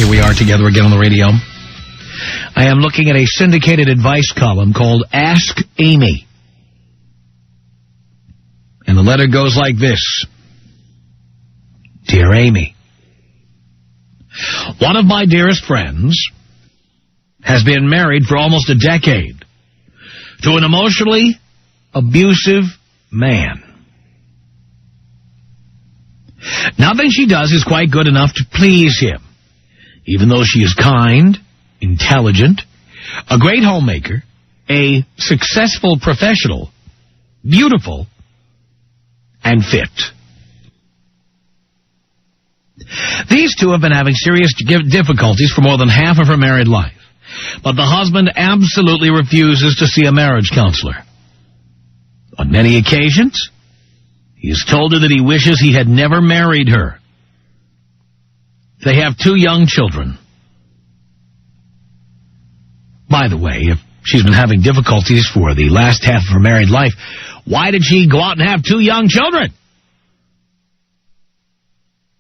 here we are together again on the radio. I am looking at a syndicated advice column called Ask Amy. And the letter goes like this. Dear Amy, one of my dearest friends has been married for almost a decade to an emotionally abusive man. Nothing she does is quite good enough to please him, even though she is kind, intelligent, a great homemaker, a successful professional, beautiful, and fit. These two have been having serious difficulties for more than half of her married life, but the husband absolutely refuses to see a marriage counselor. On many occasions, he has told her that he wishes he had never married her. They have 2 young children. By the way, if she's been having difficulties for the last half of her married life, why did she go out and have 2 young children?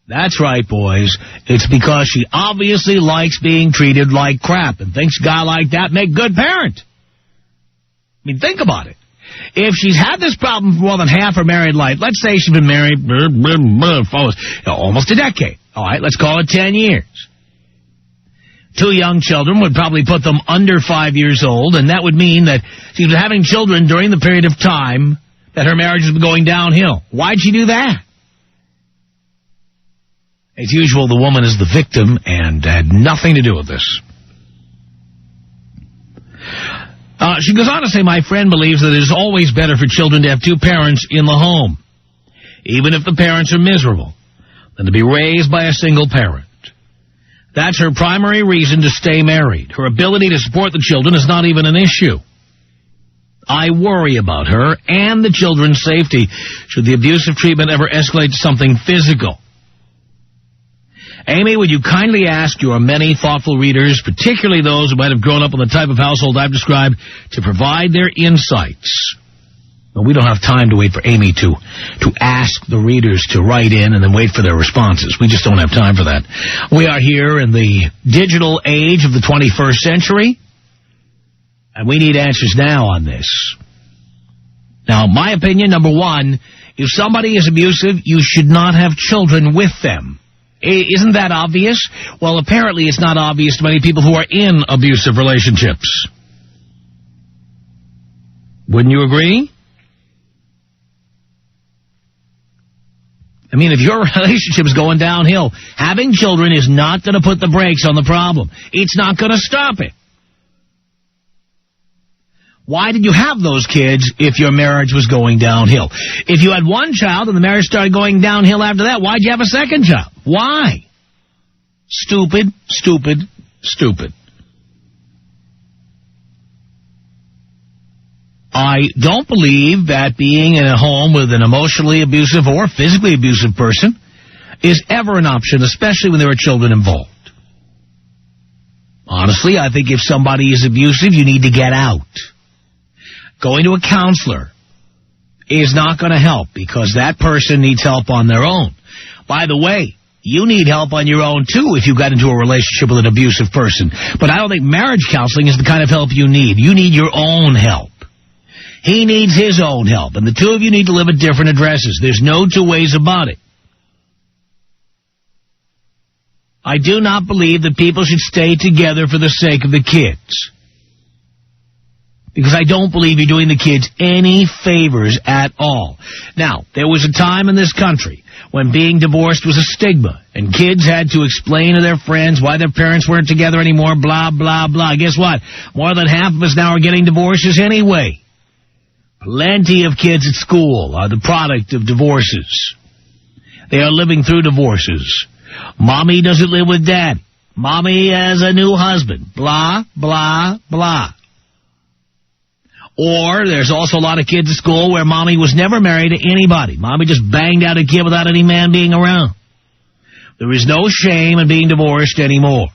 That's right, boys. It's because she obviously likes being treated like crap and thinks a guy like that make good parent. I mean, think about it. If she's had this problem for more than half her married life, let's say she's been married for almost a decade. All right, let's call it 10 years. 2 young children would probably put them under 5 years old, and that would mean that she's been having children during the period of time that her marriage has been going downhill. Why'd she do that? As usual, the woman is the victim and had nothing to do with this. She goes on to say, my friend believes that it is always better for children to have 2 parents in the home, even if the parents are miserable, than to be raised by a single parent. That's her primary reason to stay married. Her ability to support the children is not even an issue. I worry about her and the children's safety should the abusive treatment ever escalate to something physical. Amy, would you kindly ask your many thoughtful readers, particularly those who might have grown up in the type of household I've described, to provide their insights? Well, we don't have time to wait for Amy to ask the readers to write in and then wait for their responses. We just don't have time for that. We are here in the digital age of the 21st century, and we need answers now on this. Now, my opinion, number one, if somebody is abusive, you should not have children with them. Isn't that obvious? Well, apparently it's not obvious to many people who are in abusive relationships. Wouldn't you agree? I mean, if your relationship is going downhill, having children is not going to put the brakes on the problem. It's not going to stop it. Why did you have those kids if your marriage was going downhill? If you had one child and the marriage started going downhill after that, why'd you have a second child? Why? Stupid, stupid, stupid. I don't believe that being in a home with an emotionally abusive or physically abusive person is ever an option, especially when there are children involved. Honestly, I think if somebody is abusive, you need to get out. Going to a counselor is not going to help because that person needs help on their own. By the way, you need help on your own, too, if you got into a relationship with an abusive person. But I don't think marriage counseling is the kind of help you need. You need your own help. He needs his own help, and the two of you need to live at different addresses. There's no 2 ways about it. I do not believe that people should stay together for the sake of the kids. Because I don't believe you're doing the kids any favors at all. Now, there was a time in this country when being divorced was a stigma, and kids had to explain to their friends why their parents weren't together anymore, blah, blah, blah. Guess what? More than half of us now are getting divorces anyway. Plenty of kids at school are the product of divorces. They are living through divorces. Mommy doesn't live with dad. Mommy has a new husband. Blah, blah, blah. Or there's also a lot of kids at school where mommy was never married to anybody. Mommy just banged out a kid without any man being around. There is no shame in being divorced anymore.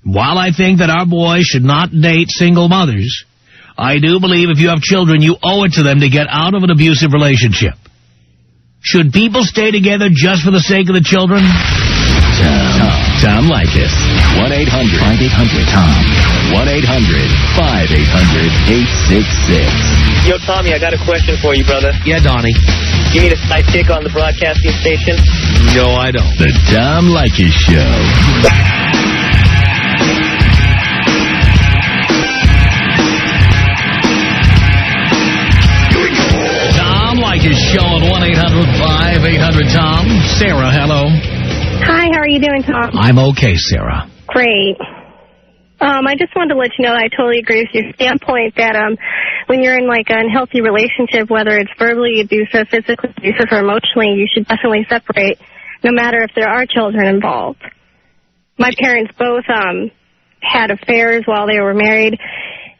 While I think that our boys should not date single mothers, I do believe if you have children, you owe it to them to get out of an abusive relationship. Should people stay together just for the sake of the children? Tom Leykis. 1-800-5800-TOM. 1-800-5800-866. Yo, Tommy, I got a question for you, brother. Yeah, Donnie. You need a sidekick on the broadcasting station? No, I don't. The Tom Leykis Show. Tom Leykis Show at 1-800-5800-TOM. Sarah, hello. Hi, how are you doing, Tom? I'm okay, Sarah. Great. I just wanted to let you know that I totally agree with your standpoint that when you're in like an unhealthy relationship, whether it's verbally abusive, physically abusive, or emotionally, you should definitely separate, no matter if there are children involved. My parents both had affairs while they were married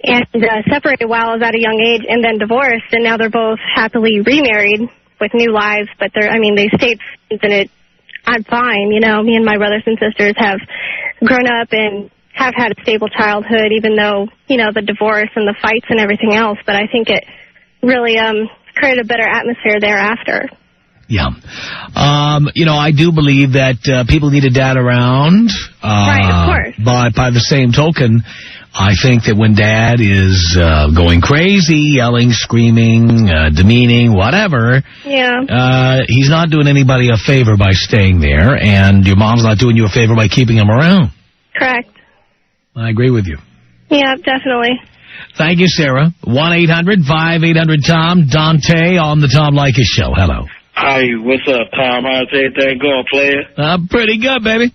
and separated while I was at a young age and then divorced, and now they're both happily remarried with new lives, but they stayed friends, and I'm fine. You know, me and my brothers and sisters have grown up and have had a stable childhood, even though, you know, the divorce and the fights and everything else. But I think it really created a better atmosphere thereafter. Yeah. I do believe that people need a dad around. Right, of course. But by the same token, I think that when dad is going crazy, yelling, screaming, demeaning, whatever, he's not doing anybody a favor by staying there, and your mom's not doing you a favor by keeping him around. Correct. I agree with you. Yeah, definitely. Thank you, Sarah. 1-800-5800-TOM. Dante on the Tom Leykis Show. Hello. Hi, what's up, Tom? How's everything going, player? Pretty good, baby.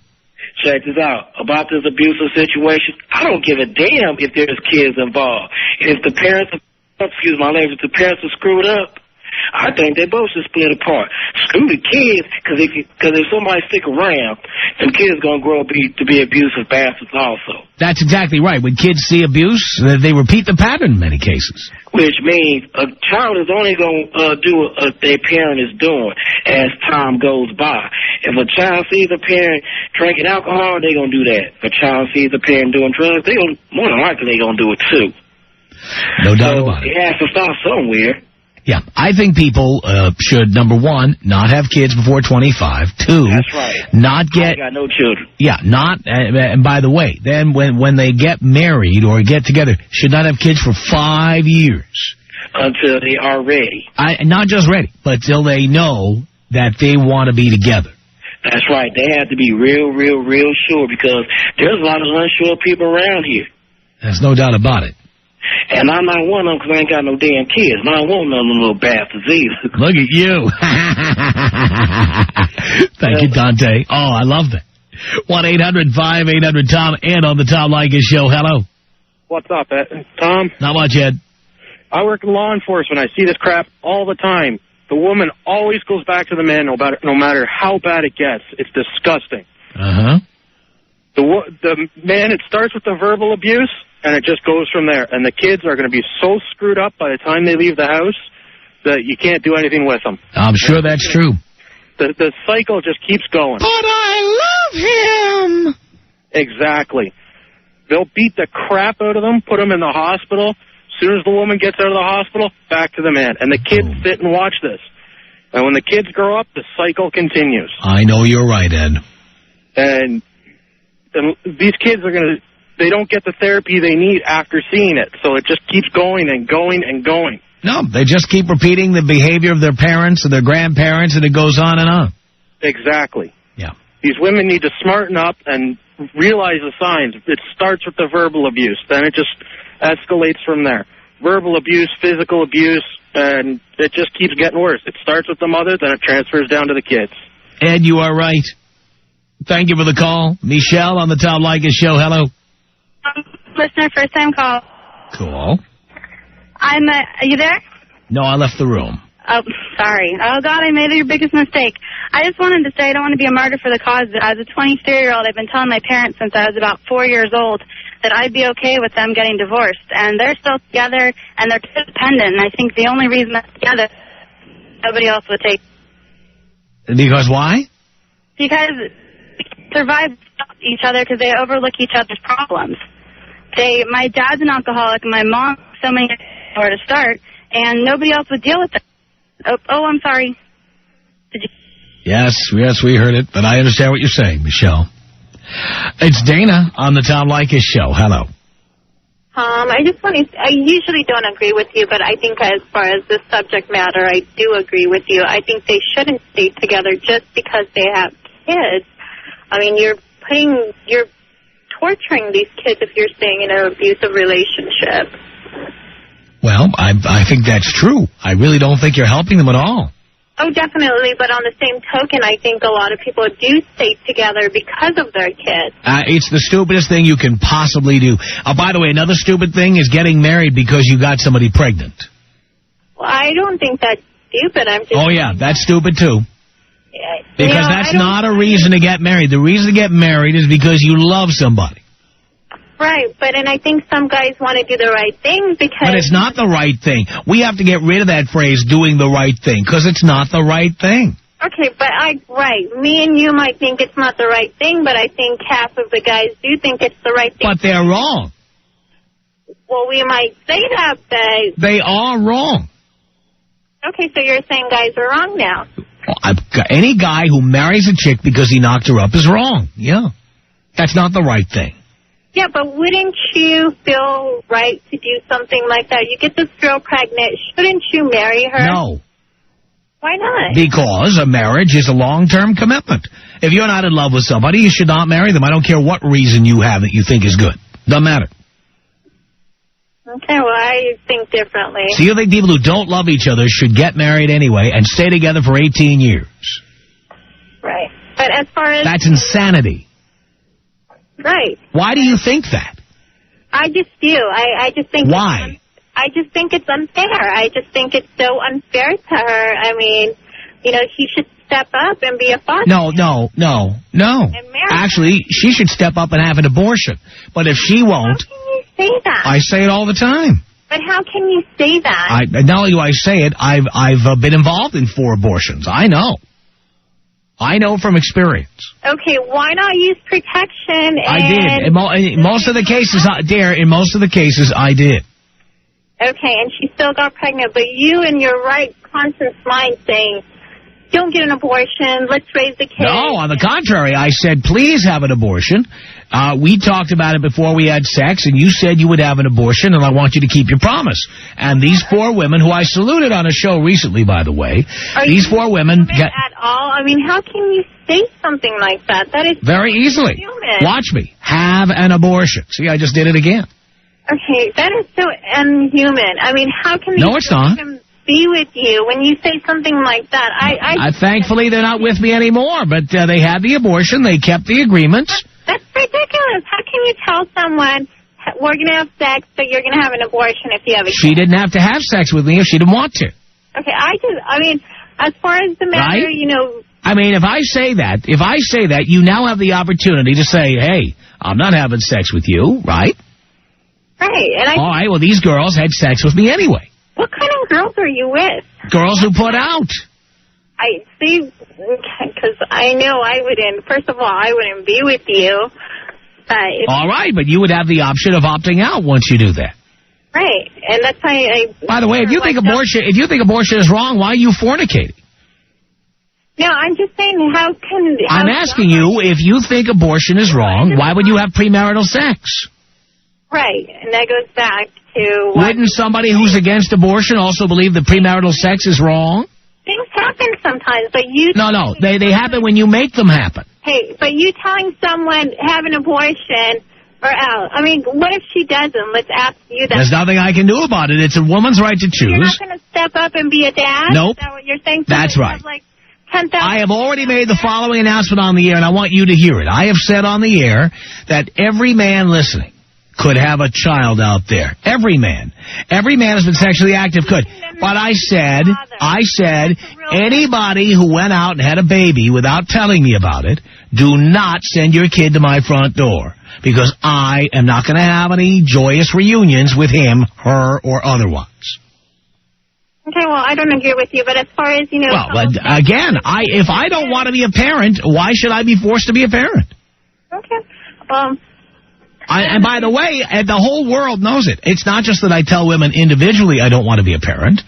Check this out. About this abusive situation, I don't give a damn if there's kids involved. If the parents, if the parents are screwed up, I think they both should split apart. Screw the kids, because if somebody stick around, them kids going to grow up to be abusive bastards also. That's exactly right. When kids see abuse, they repeat the pattern in many cases. Which means a child is only going to do what their parent is doing as time goes by. If a child sees a parent drinking alcohol, they're going to do that. If a child sees a parent doing drugs, more than likely they're going to do it too. No doubt about it. It has to start somewhere. Yeah, I think people should, number one, not have kids before 25. Two, that's right. I got no children. Yeah, and by the way, then when they get married or get together, should not have kids for 5 years. Until they are ready. Not just ready, but till they know that they want to be together. That's right. They have to be real, real, real sure, because there's a lot of unsure people around here. There's no doubt about it. And I'm not one of them because I ain't got no damn kids. And I don't want none of them little bastards either. Look at you. Thank you, Dante. Oh, I love that. 1-800-5800-TOM, Ed on the Tom Leykis Show. Hello. What's up, Tom? Not much, Ed. I work in law enforcement. I see this crap all the time. The woman always goes back to the man no matter how bad it gets. It's disgusting. Uh-huh. The man, it starts with the verbal abuse, and it just goes from there. And the kids are going to be so screwed up by the time they leave the house that you can't do anything with them. I'm sure that's true. The cycle just keeps going. But I love him! Exactly. They'll beat the crap out of them, put them in the hospital. As soon as the woman gets out of the hospital, back to the man. And the kids sit and watch this. And when the kids grow up, the cycle continues. I know you're right, Ed. And these kids they don't get the therapy they need after seeing it. So it just keeps going and going and going. No, they just keep repeating the behavior of their parents or their grandparents, and it goes on and on. Exactly. Yeah. These women need to smarten up and realize the signs. It starts with the verbal abuse. Then it just escalates from there. Verbal abuse, physical abuse, and it just keeps getting worse. It starts with the mother, then it transfers down to the kids. Ed, you are right. Thank you for the call. Michelle on the Tom Leykis Show. Hello. Listener, first time call. Cool. Are you there? No, I left the room. Oh, sorry. Oh, God, I made your biggest mistake. I just wanted to say I don't want to be a martyr for the cause. As a 23-year-old, I've been telling my parents since I was about 4 years old that I'd be okay with them getting divorced. And they're still together, and they're independent. And I think the only reason they're together, nobody else would take. Because why? Because they survive each other because they overlook each other's problems. My dad's an alcoholic, and my mom, so many where to start, and nobody else would deal with it. Oh, I'm sorry. Did you? Yes, we heard it, but I understand what you're saying, Michelle. It's Dana on the Tom Leykis Show. Hello. I just want to, I usually don't agree with you, but I think as far as this subject matter, I do agree with you. I think they shouldn't stay together just because they have kids. I mean, you're torturing these kids if you're staying in an abusive relationship. Well, I think that's true. I really don't think you're helping them at all. Oh, definitely, but on the same token, I think a lot of people do stay together because of their kids. It's the stupidest thing you can possibly do. By the way, another stupid thing is getting married because you got somebody pregnant. Well, I don't think that's stupid. I'm just... Oh, yeah, that's stupid, too. Because that's not a reason to get married. The reason to get married is because you love somebody. Right, and I think some guys want to do the right thing because... But it's not the right thing. We have to get rid of that phrase, doing the right thing, because it's not the right thing. Okay, but me and you might think it's not the right thing, but I think half of the guys do think it's the right thing. But they're wrong. Well, we might say that, but... They are wrong. Okay, so you're saying guys are wrong now. Any guy who marries a chick because he knocked her up is wrong. Yeah. That's not the right thing. Yeah, but wouldn't you feel right to do something like that? You get this girl pregnant. Shouldn't you marry her? No. Why not? Because a marriage is a long-term commitment. If you're not in love with somebody, you should not marry them. I don't care what reason you have that you think is good. Doesn't matter. Okay, well, I think differently. So you think people who don't love each other should get married anyway and stay together for 18 years? Right. But as far as... That's insanity. Right. Why do you think that? I just do. I just think... Why? I just think it's unfair. I just think it's so unfair to her. I mean, he should step up and be a father. No. Actually, she should step up and have an abortion. But if she won't... How can you say that? I say it all the time. But how can you say that? Not only do I say it, I've been involved in 4 abortions. I know from experience. Okay, why not use protection? I did. In most of the cases, in most of the cases, I did. Okay, and she still got pregnant, but you in your right conscious mind saying, don't get an abortion, let's raise the kid. No, on the contrary, I said, please have an abortion. We talked about it before we had sex, and you said you would have an abortion, and I want you to keep your promise. And these 4 women, who I saluted on a show recently, by the way, these 4 women... at all? I mean, how can you say something like that? That is very easily. Inhuman. Watch me. Have an abortion. See, I just did it again. Okay, that is so inhuman. I mean, how can no, it's not. Be with you when you say something like that? Thankfully, they're not with me anymore, but they had the abortion. They kept the agreements. That's ridiculous. How can you tell someone, we're going to have sex, but you're going to have an abortion if you have a kid? She didn't have to have sex with me if she didn't want to. Okay, as far as the matter, right? I mean, if I say that, you now have the opportunity to say, hey, I'm not having sex with you, right? Right. And all right, well, these girls had sex with me anyway. What kind of girls are you with? Girls who put out. I see, because I know I wouldn't, first of all, I wouldn't be with you. All right, but you would have the option of opting out once you do that. Right, and that's why By the way, if you think abortion is wrong, why are you fornicating? No, I'm just saying, I'm asking you, if you think abortion is wrong, why would you have premarital sex? Right, and that goes back to... Wouldn't somebody who's against abortion also believe that premarital sex is wrong? Things happen sometimes, but you... No, they happen when you make them happen. Hey, but you telling someone have an abortion or else. I mean, what if she doesn't? Let's ask you that. There's nothing I can do about it. It's a woman's right to choose. You're not going to step up and be a dad? Nope. Is that what you're saying? That's right. Like 10,000 I have already made the following announcement on the air, and I want you to hear it. I have said on the air that every man listening could have a child out there. Every man. Every man has been sexually active could. But I said, anybody who went out and had a baby without telling me about it, do not send your kid to my front door. Because I am not going to have any joyous reunions with him, her, or otherwise. Okay, well, I don't agree with you, but as far as, you know... Well, again, if I don't want to be a parent, why should I be forced to be a parent? Okay, and by the way, the whole world knows it. It's not just that I tell women individually I don't want to be a parent.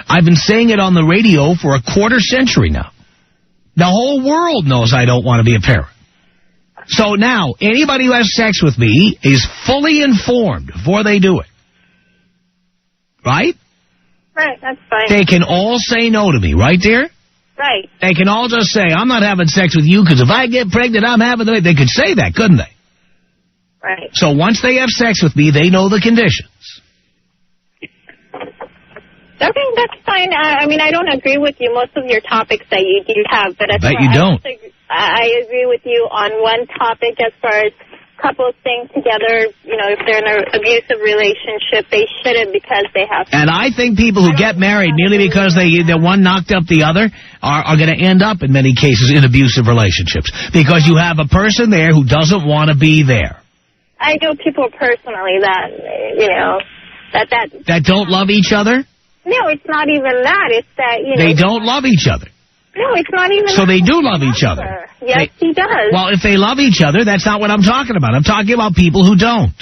I've been saying it on the radio for a quarter century now. The whole world knows I don't want to be a parent. So now, anybody who has sex with me is fully informed before they do it. Right? Right, that's fine. They can all say no to me, right, dear? Right. They can all just say, I'm not having sex with you because if I get pregnant, I'm having the... They could say that, couldn't they? Right. So once they have sex with me, they know the conditions. Okay, that's fine. I mean, I don't agree with you most of your topics that you do have, but I bet you don't. I agree with you on one topic as far as couples staying together. You know, if they're in an abusive relationship, they shouldn't because they have. And I think people who get married merely because the one knocked up the other are going to end up in many cases in abusive relationships because you have a person there who doesn't want to be there. I know people personally that that don't love each other. No, it's not even that. It's that, they don't love each other. No, it's not even So they do love each other. Yes, he does. Well, if they love each other, that's not what I'm talking about. I'm talking about people who don't.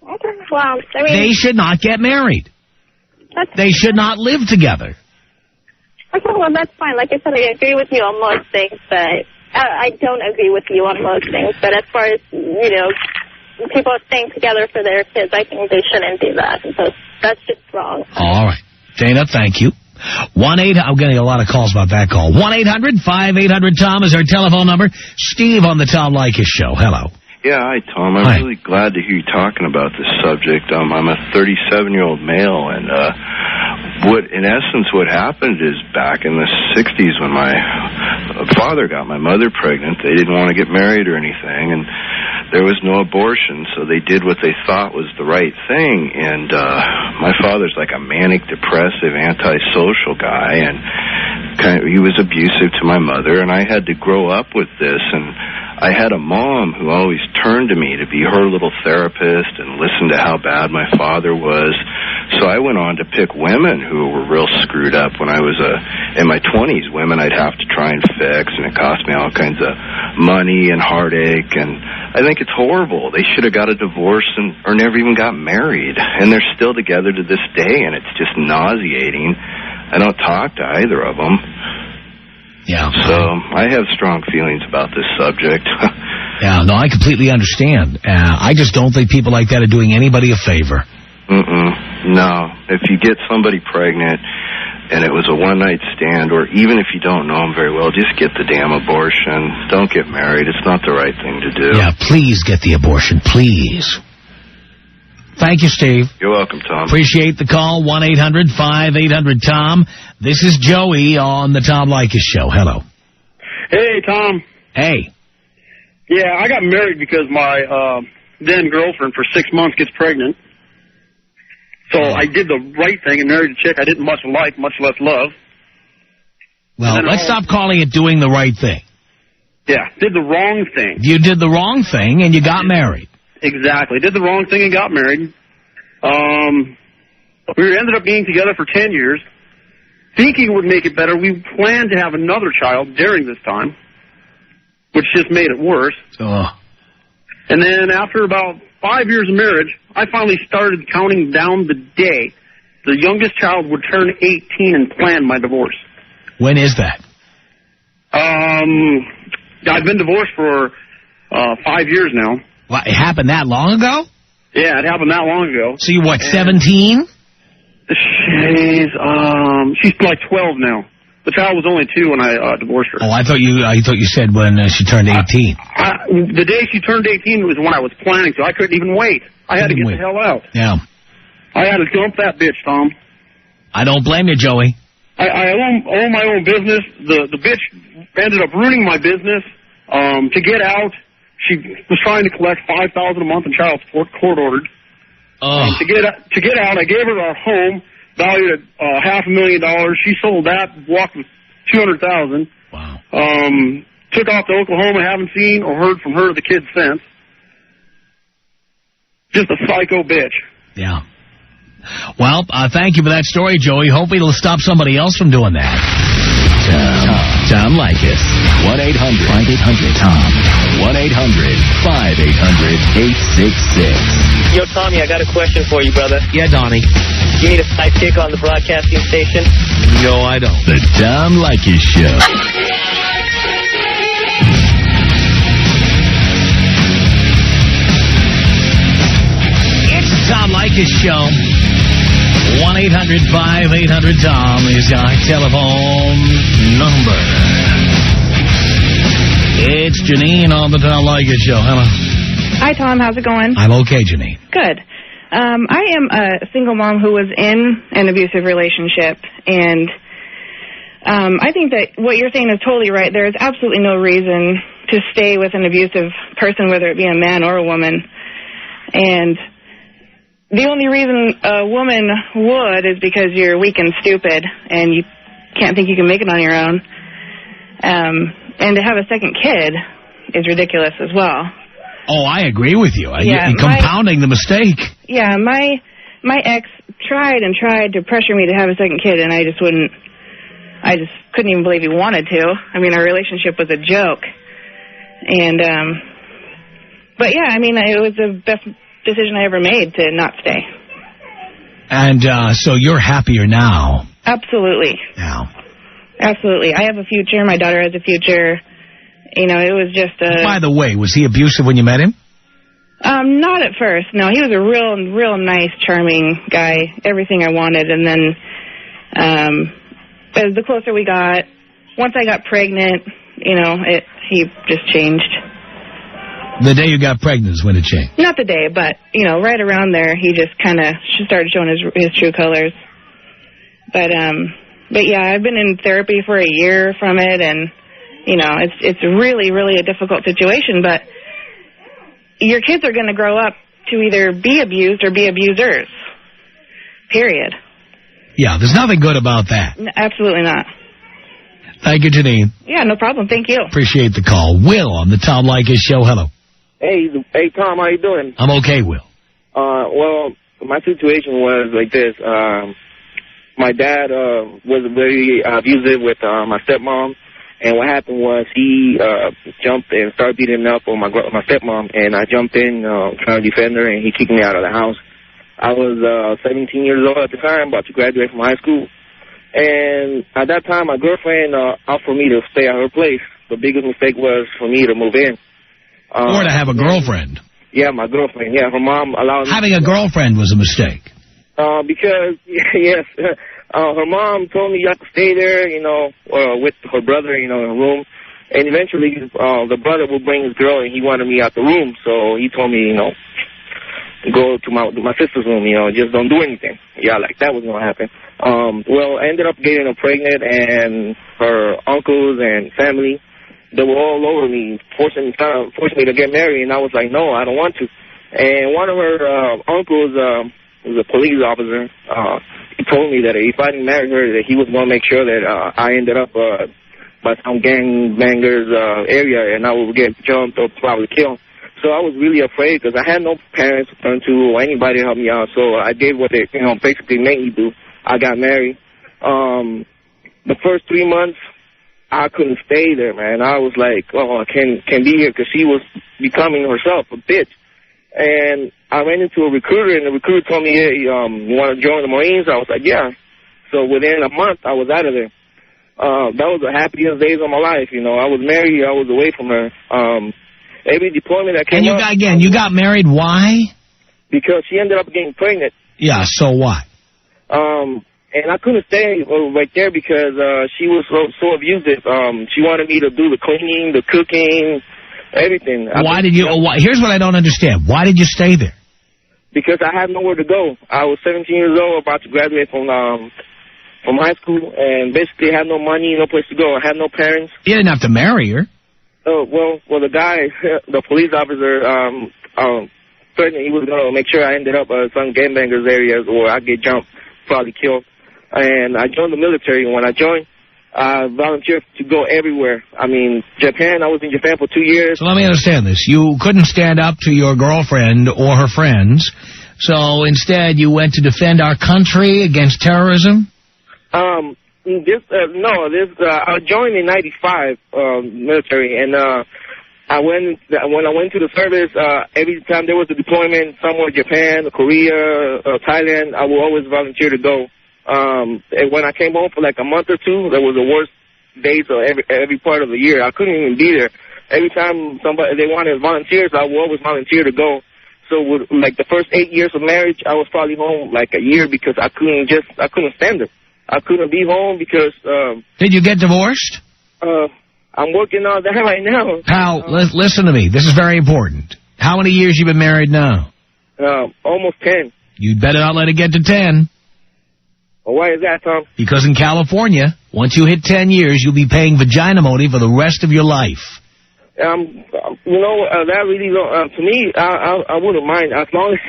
Okay, well, I mean... They should not get married. They should not live together. Okay, well, that's fine. Like I said, I agree with you on most things, but I don't agree with you on most things. But as far as, people staying together for their kids, I think they shouldn't do that. So that's just wrong. All right. Dana, thank you. 1-800, I'm getting a lot of calls about that call. 1-800-5800-TOM is our telephone number. Steve on the Tom Leykis Show. Hello. Yeah, hi, Tom. I'm really glad to hear you talking about this subject. I'm a 37-year-old male, and what happened is back in the 60s when my father got my mother pregnant, they didn't want to get married or anything, and there was no abortion, so they did what they thought was the right thing, and my father's like a manic, depressive, antisocial guy, and he was abusive to my mother, and I had to grow up with this, and I had a mom who always turned to me to be her little therapist and listen to how bad my father was. So I went on to pick women who were real screwed up. When I was in my 20s, women I'd have to try and fix, and it cost me all kinds of money and heartache. And I think it's horrible. They should have got a divorce or never even got married. And they're still together to this day, and it's just nauseating. I don't talk to either of them. Yeah. So I have strong feelings about this subject. Yeah, no, I completely understand. I just don't think people like that are doing anybody a favor. No. If you get somebody pregnant and it was a one-night stand, or even if you don't know them very well, just get the damn abortion. Don't get married. It's not the right thing to do. Yeah, please get the abortion, please. Thank you, Steve. You're welcome, Tom. Appreciate the call. 1-800-5800-TOM. This is Joey on the Tom Leykis Show. Hello. Hey, Tom. Hey. Yeah, I got married because my then-girlfriend for 6 months gets pregnant. So I did the right thing and married a chick I didn't much like, much less love. Well, let's stop calling it doing the right thing. Yeah, did the wrong thing. You did the wrong thing and you got married. Exactly. Did the wrong thing and got married. We ended up being together for 10 years. Thinking it would make it better, we planned to have another child during this time, which just made it worse. And then after about 5 years of marriage, I finally started counting down the day the youngest child would turn 18 and plan my divorce. When is that? I've been divorced for 5 years now. What, it happened that long ago? Yeah, it happened that long ago. So you, 17? She's like 12 now. The child was only 2 when I divorced her. Oh, I thought you said when she turned 18. The day she turned 18 was when I was planning to. I couldn't even wait. I had to get the hell out. Yeah. I had to dump that bitch, Tom. I don't blame you, Joey. I own my own business. The bitch ended up ruining my business. To get out, she was trying to collect $5,000 a month in child support, court ordered. To get out, I gave her our home, valued at $500,000. She sold that, walked with $200,000. Wow. Took off to Oklahoma. Haven't seen or heard from her or the kids since. Just a psycho bitch. Yeah. Well, thank you for that story, Joey. Hopefully it'll stop somebody else from doing that. Tom Leykis. 1-800-5800-TOM. 1-800-5800-866. Yo, Tommy, I got a question for you, brother. Yeah, Donnie. You need a sidekick on the broadcasting station? No, I don't. The Tom Leykis Show. Leykis Show. 1-800-5800-TOM is our telephone number. It's Janine on the Tom Leykis Show. Hello. Hi, Tom. How's it going? I'm okay, Janine. Good. I am a single mom who was in an abusive relationship, and I think that what you're saying is totally right. There is absolutely no reason to stay with an abusive person, whether it be a man or a woman. And the only reason a woman would is because you're weak and stupid and you can't think you can make it on your own. And to have a second kid is ridiculous as well. Oh, I agree with you. Yeah, you're compounding the mistake. Yeah, my ex tried and tried to pressure me to have a second kid, and I just couldn't even believe he wanted to. I mean, our relationship was a joke. And, but yeah, I mean, it was the best decision I ever made to not stay. And so you're happier now. Absolutely. Now. Absolutely. I have a future. My daughter has a future. You know, it was just a... By the way, was he abusive when you met him? Not at first. No, he was a real nice, charming guy. Everything I wanted. And then as the closer we got, once I got pregnant, you know, he just changed. The day you got pregnant is when it changed? Not the day, but, you know, right around there, he just kind of started showing his true colors. But yeah, I've been in therapy for a year from it, and, you know, it's really, really a difficult situation, but your kids are going to grow up to either be abused or be abusers. Period. Yeah, there's nothing good about that. No, absolutely not. Thank you, Janine. Yeah, no problem. Thank you. Appreciate the call. Will on the Tom Leykis Show. Hello. Hey, Tom, how you doing? I'm okay, Will. Well, my situation was like this. My dad was very abusive with my stepmom, and what happened was he jumped and started beating up on my stepmom, and I jumped in trying to defend her, and he kicked me out of the house. I was 17 years old at the time, about to graduate from high school, and at that time, my girlfriend offered me to stay at her place. The biggest mistake was for me to move in. Or to have a girlfriend. Yeah, my girlfriend. Yeah, her mom allowed me. Having a girlfriend was a mistake. Because, yes, her mom told me you have to stay there, you know, with her brother, you know, in a room. And eventually, the brother would bring his girl, and he wanted me out the room. So he told me, you know, go to my sister's room, you know, just don't do anything. Yeah, like that was going to happen. Well, I ended up getting her pregnant, and her uncles and family, they were all over me, forcing me to get married, and I was like, no, I don't want to. And one of her uncles was a police officer. He told me that if I didn't marry her, that he was going to make sure that I ended up by some gangbangers area, and I would get jumped or probably killed. So I was really afraid because I had no parents to turn to or anybody to help me out. So I did what they, you know, basically made me do. I got married. The first 3 months, I couldn't stay there, man. I was like, oh, I can't be here because she was becoming herself a bitch. And I ran into a recruiter, and the recruiter told me, hey, you want to join the Marines? I was like, yeah. So within a month, I was out of there. That was the happiest days of my life, you know. I was married. I was away from her. Every deployment that came up... And you got married, why? Because she ended up getting pregnant. Yeah, so what? And I couldn't stay right there because she was so abusive. She wanted me to do the cleaning, the cooking, everything. Here's what I don't understand. Why did you stay there? Because I had nowhere to go. I was 17 years old, about to graduate from high school, and basically had no money, no place to go. I had no parents. You didn't have to marry her. Oh, well, the guy, the police officer, threatened he was going to make sure I ended up in some gangbangers areas or I'd get jumped, probably killed. And I joined the military, and when I joined, I volunteered to go everywhere. I mean, Japan, I was in Japan for 2 years. So let me understand this. You couldn't stand up to your girlfriend or her friends, so instead you went to defend our country against terrorism? I joined in 95, military, and when I went to the service, every time there was a deployment somewhere, Japan, Korea, Thailand, I would always volunteer to go. And when I came home for like a month or two, that was the worst days of every part of the year. I couldn't even be there. Every time they wanted volunteers, I would always volunteer to go. So with, like, the first 8 years of marriage, I was probably home like a year because I couldn't stand it. I couldn't be home because... Did you get divorced? I'm working on that right now. Pal, listen to me. This is very important. How many years you been married now? Almost 10. You'd better not let it get to 10. Well, why is that, Tom? Because in California, once you hit 10 years, you'll be paying vaginamony for the rest of your life. That really don't, to me, I wouldn't mind as long as...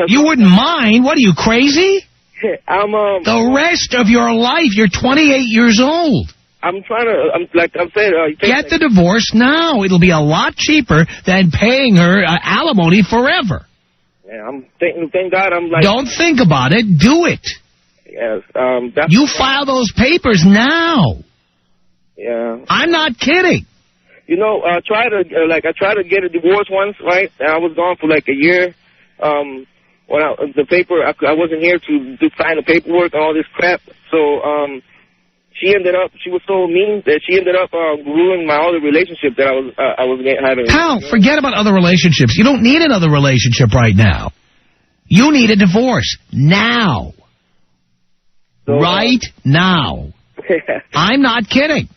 You wouldn't mind? What, are you crazy? The rest of your life. You're 28 years old. I'm trying to, get the divorce now. It'll be a lot cheaper than paying her alimony forever. Yeah, thank God I'm like... Don't think about it. Do it. Yes, you file those papers now. Yeah. I'm not kidding. I tried to get a divorce once, right? And I was gone for like a year. When I wasn't here to sign the paperwork and all this crap. So, she was so mean that she ended up ruining my other relationship that I was having. Pal, forget about other relationships. You don't need another relationship right now. You need a divorce now. So, right now. I'm not kidding.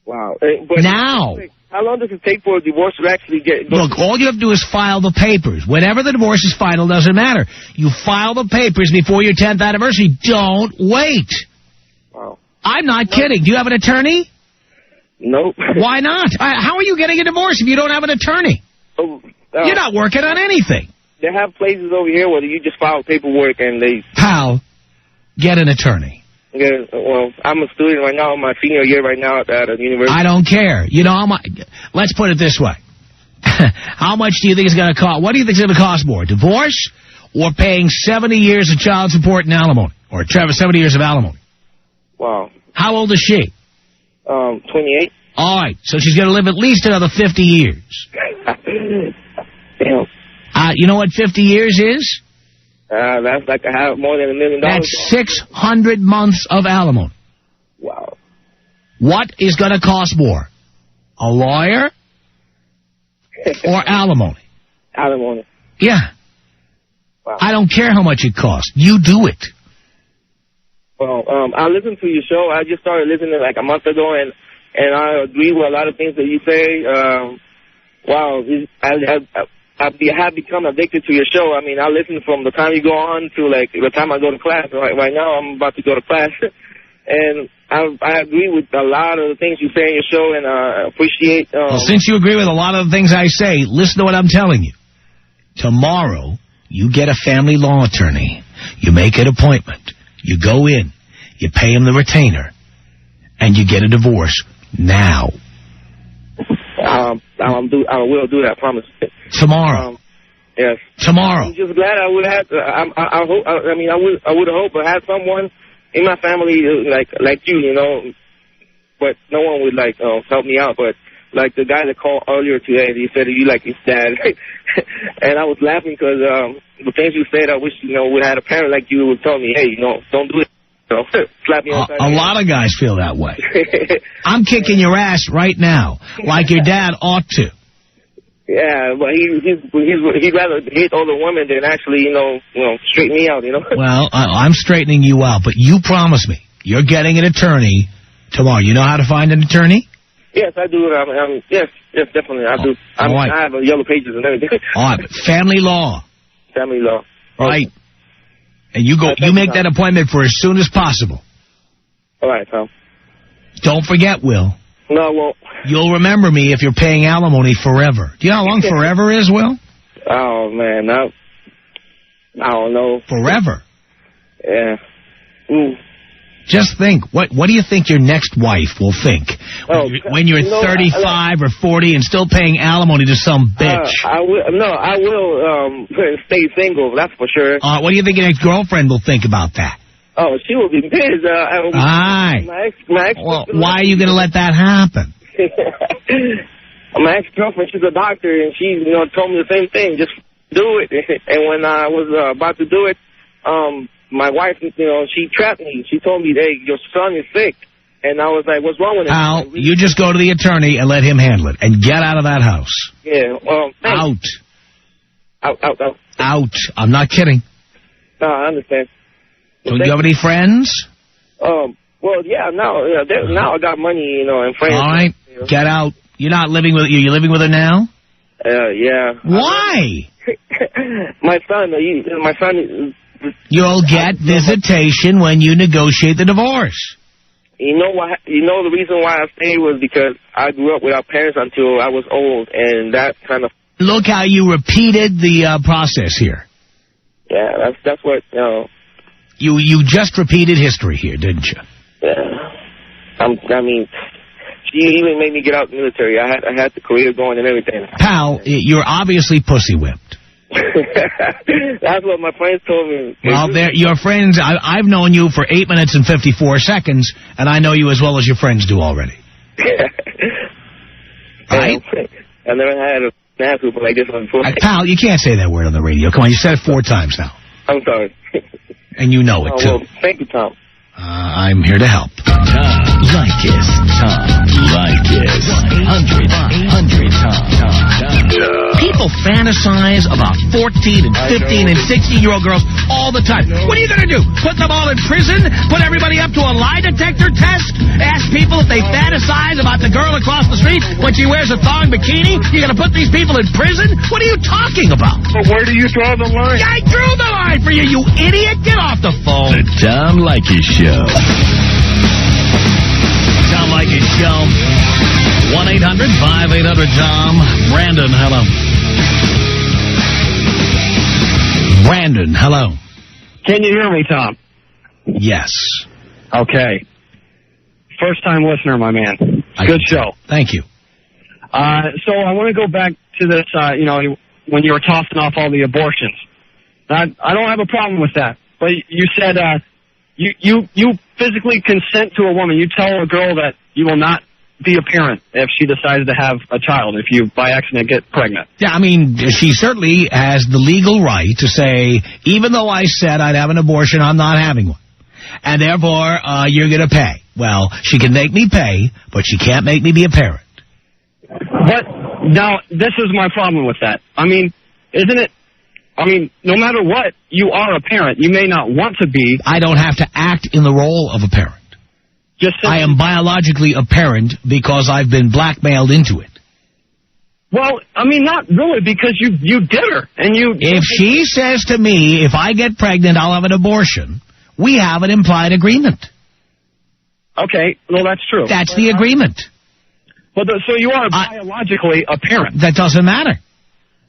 Wow. Now. How long does it take for a divorce to actually get... Look, all you have to do is file the papers. Whenever the divorce is final, doesn't matter. You file the papers before your 10th anniversary. Don't wait. Wow. I'm not kidding. Do you have an attorney? Nope. Why not? How are you getting a divorce if you don't have an attorney? You're not working on anything. They have places over here where you just file paperwork and they... Pal, get an attorney. Yeah, well, I'm a student right now. I'm my senior year right now at a university. I don't care. Let's put it this way. How much do you think it's going to cost? What do you think it's going to cost more? Divorce or paying 70 years of child support and alimony? Or 70 years of alimony? Wow. How old is she? 28. All right, so she's going to live at least another 50 years. Damn. You know what 50 years is? That's like more than $1 million. That's 600 months of alimony. Wow. What is going to cost more? A lawyer or alimony? Alimony. Yeah. Wow. I don't care how much it costs. You do it. Well, I listened to your show. I just started listening like a month ago, and I agree with a lot of things that you say. Wow. I have become addicted to your show. I mean, I listen from the time you go on to, like, the time I go to class. Right now, I'm about to go to class. And I agree with a lot of the things you say in your show, and I appreciate... Well, since you agree with a lot of the things I say, listen to what I'm telling you. Tomorrow, you get a family law attorney. You make an appointment. You go in. You pay him the retainer. And you get a divorce now. I will do that, I promise. Tomorrow. Yes. Tomorrow. I'm just glad I would have. I would have hoped I had someone in my family like you, but no one would help me out. But like the guy that called earlier today, he said you like his dad, and I was laughing because the things you said, I wish would have had a parent like you would tell me, hey, don't do it. Slap me a lot of guys feel that way. I'm kicking your ass right now, like your dad ought to. Yeah, but he'd rather hit all the women than actually, straighten me out, Well, I'm straightening you out, but you promise me you're getting an attorney tomorrow. You know how to find an attorney? Yes, I do. Yes, definitely, I do. Right. I have yellow pages and everything. All right, family law. Family law. Right. And you make that appointment for as soon as possible. All right, Tom. Don't forget, Will. No, I won't. You'll remember me if you're paying alimony forever. Do you know how long forever is, Will? Oh, man. I don't know. Forever. Yeah. Ooh. Just think, what do you think your next wife will think when you're 35 or 40 and still paying alimony to some bitch? I will stay single, that's for sure. What do you think your next girlfriend will think about that? Oh, she will be pissed. Aye. My ex well, why are you going to let that happen? My ex-girlfriend, she's a doctor, and she told me the same thing, just do it. And when I was about to do it, my wife, she trapped me. She told me, hey, your son is sick. And I was like, what's wrong with him? Al, you just go to the attorney and let him handle it. And get out of that house. Yeah, well, thanks. Out. I'm not kidding. No, I understand. Do you have any friends? Well, yeah, now I got money, and friends. All right, get out. You're not living with you living with her now? Yeah. Why? My son. You'll get visitation when you negotiate the divorce. You know why? The reason why I stayed was because I grew up without parents until I was old, and that kind of. Look how you repeated the process here. Yeah, that's what. You just repeated history here, didn't you? Yeah. She even made me get out of the military. I had the career going and everything. Pal, you're obviously pussy whipped. That's what my friends told me. Well, your friends, I've known you for 8 minutes and 54 seconds, and I know you as well as your friends do already. Right? I never had a asshole like this one before. Pal, you can't say that word on the radio. Come on, you said it 4 times now. I'm sorry. And you know it, too. Well, thank you, Tom. I'm here to help. Tom Leykis. 1-800-Tom. People fantasize about 14 and 15 and 16-year-old girls all the time. What are you going to do? Put them all in prison? Put everybody up to a lie detector test? Ask people if they fantasize about the girl across the street when she wears a thong bikini? You're going to put these people in prison? What are you talking about? But where do you draw the line? I drew the line for you, you idiot! Get off the phone. The Tom Leykis Show. Tom Leykis Show. 1-800-5800-TOM. Brandon, hello. Brandon, hello. Can you hear me, Tom? Yes. Okay. First-time listener, my man. Good show. Thank you. So I want to go back to this, when you were tossing off all the abortions. I don't have a problem with that. But you said you physically consent to a woman. You tell a girl that you will not be a parent if she decides to have a child, if you, by accident, get pregnant. Yeah, I mean, she certainly has the legal right to say, even though I said I'd have an abortion, I'm not having one. And therefore, you're going to pay. Well, she can make me pay, but she can't make me be a parent. But now, this is my problem with that. I mean, isn't it? I mean, no matter what, you are a parent. You may not want to be. I don't have to act in the role of a parent. I am biologically a parent because I've been blackmailed into it. Well, I mean, not really, because you did her. And if she says to me, if I get pregnant, I'll have an abortion, we have an implied agreement. Okay, well, that's true. That's the agreement. Well, so you are biologically a parent. That doesn't matter.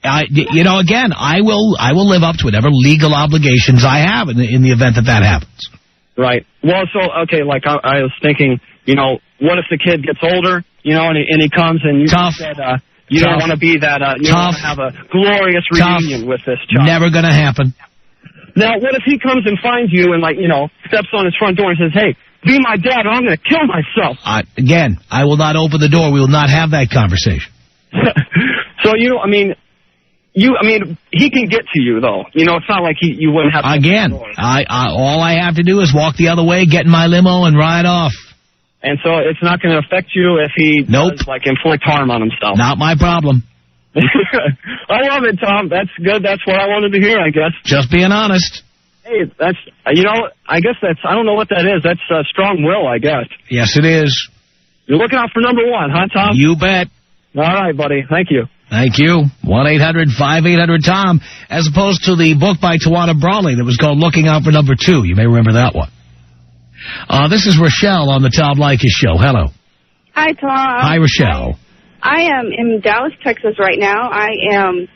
Again, I will live up to whatever legal obligations I have in the event that happens. Right. Well, so, okay, like I was thinking, what if the kid gets older, and he comes and you said you don't want to be that, you don't want to have a glorious reunion with this child. Never going to happen. Now, what if he comes and finds you and, steps on his front door and says, hey, be my dad or I'm going to kill myself? Again, I will not open the door. We will not have that conversation. So, he can get to you, though. It's not like you wouldn't have to. Again, all I have to do is walk the other way, get in my limo, and ride off. And so it's not going to affect you if he does, inflict harm on himself. Not my problem. I love it, Tom. That's good. That's what I wanted to hear, I guess. Just being honest. Hey, that's, I guess I don't know what that is. That's strong will, I guess. Yes, it is. You're looking out for number one, huh, Tom? You bet. All right, buddy. Thank you. Thank you. 1-800-5800-TOM, as opposed to the book by Tawana Brawley that was called Looking Out for Number 2. You may remember that one. This is Rochelle on the Tom Leykis Show. Hello. Hi, Tom. Hi, Rochelle. I am in Dallas, Texas right now. I am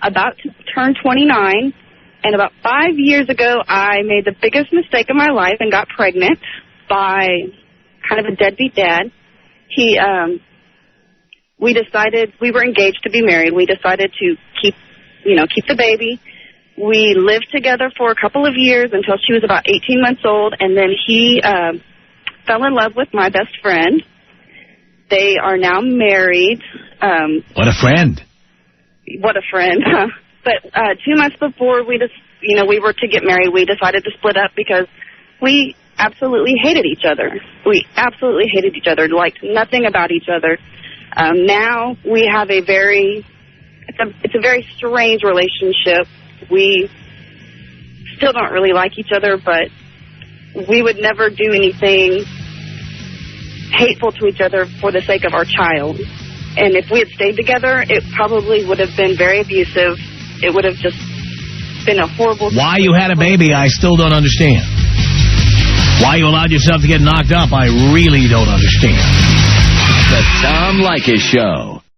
about to turn 29, and about 5 years ago, I made the biggest mistake of my life and got pregnant by kind of a deadbeat dad. We decided, we were engaged to be married. We decided to keep the baby. We lived together for a couple of years until she was about 18 months old, and then he fell in love with my best friend. They are now married. What a friend. What a friend. But 2 months before we were to get married, we decided to split up because we absolutely hated each other. We absolutely hated each other, liked nothing about each other. Now we have a very it's a very strange relationship. We still don't really like each other, but we would never do anything hateful to each other for the sake of our child. And if we had stayed together, it probably would have been very abusive. It would have just been a horrible... Why you had a baby, I still don't understand. Why you allowed yourself to get knocked up, I really don't understand. The Tom Leykis Show.